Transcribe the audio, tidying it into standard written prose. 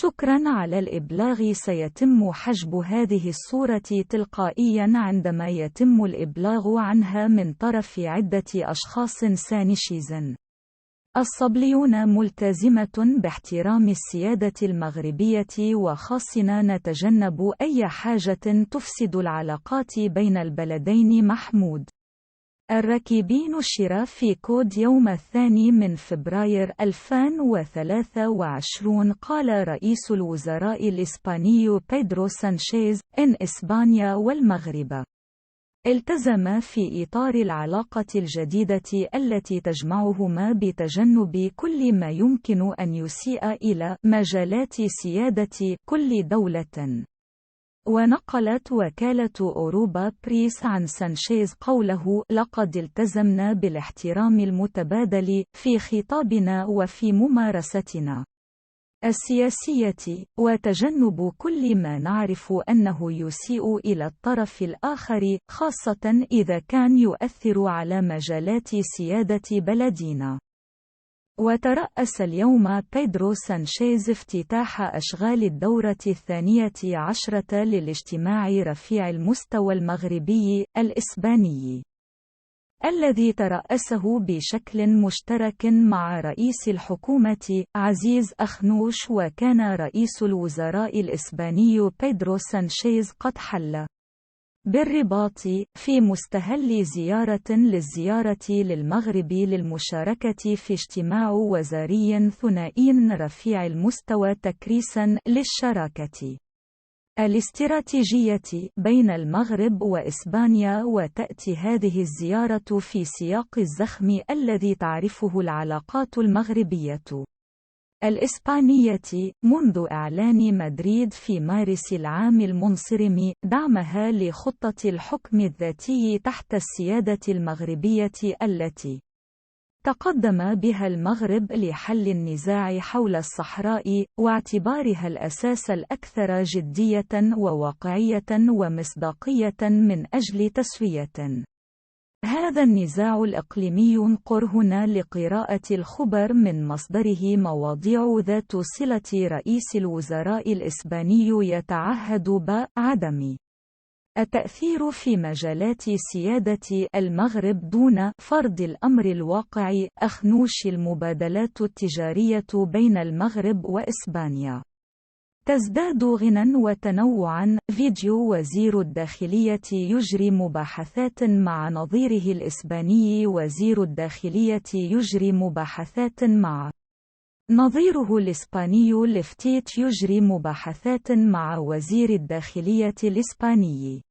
شكرا على الإبلاغ. سيتم حجب هذه الصورة تلقائيا عندما يتم الإبلاغ عنها من طرف عدة أشخاص سانشيزن. الصبليون ملتزمة باحترام السيادة المغربية وخاصنا نتجنب أي حاجة تفسد العلاقات بين البلدين. محمود الركيبي نشر في كود يوم 2 فبراير 2023. قال رئيس الوزراء الإسباني بيدرو سانشيز إن إسبانيا والمغرب التزم في إطار العلاقة الجديدة التي تجمعهما بتجنب كل ما يمكن أن يسيء إلى مجالات سيادة كل دولة. ونقلت وكالة أوروبا بريس عن سانشيز قوله: لقد التزمنا بالاحترام المتبادل في خطابنا وفي ممارستنا السياسية، وتجنب كل ما نعرف أنه يسيء إلى الطرف الآخر، خاصة إذا كان يؤثر على مجالات سيادة بلدنا. وترأس اليوم بيدرو سانشيز افتتاح أشغال الدورة 12 للاجتماع رفيع المستوى المغربي الإسباني، الذي ترأسه بشكل مشترك مع رئيس الحكومة عزيز أخنوش. وكان رئيس الوزراء الإسباني بيدرو سانشيز قد حل بالرباط في مستهل للزيارة للمغرب للمشاركة في اجتماع وزاري ثنائي رفيع المستوى تكريسا للشراكة الاستراتيجية بين المغرب وإسبانيا. وتأتي هذه الزيارة في سياق الزخم الذي تعرفه العلاقات المغربية الإسبانية منذ إعلان مدريد في مارس العام المنصرم دعمها لخطة الحكم الذاتي تحت السيادة المغربية التي تقدم بها المغرب لحل النزاع حول الصحراء، واعتبارها الأساس الأكثر جدية وواقعية ومصداقية من أجل تسوية هذا النزاع الإقليمي. ينقر هنا لقراءة الخبر من مصدره مواضيع ذات صلة. رئيس الوزراء الإسباني يتعهد بعدم التأثير في مجالات سيادة المغرب دون فرض الأمر الواقع. أخنوش: المبادلات التجارية بين المغرب وإسبانيا تزداد غنى وتنوعا. فيديو: وزير الداخلية يجري مباحثات مع نظيره الإسباني. وزير الداخلية يجري مباحثات مع نظيره الإسباني. لفتيت يجري مباحثات مع وزير الداخلية الإسباني.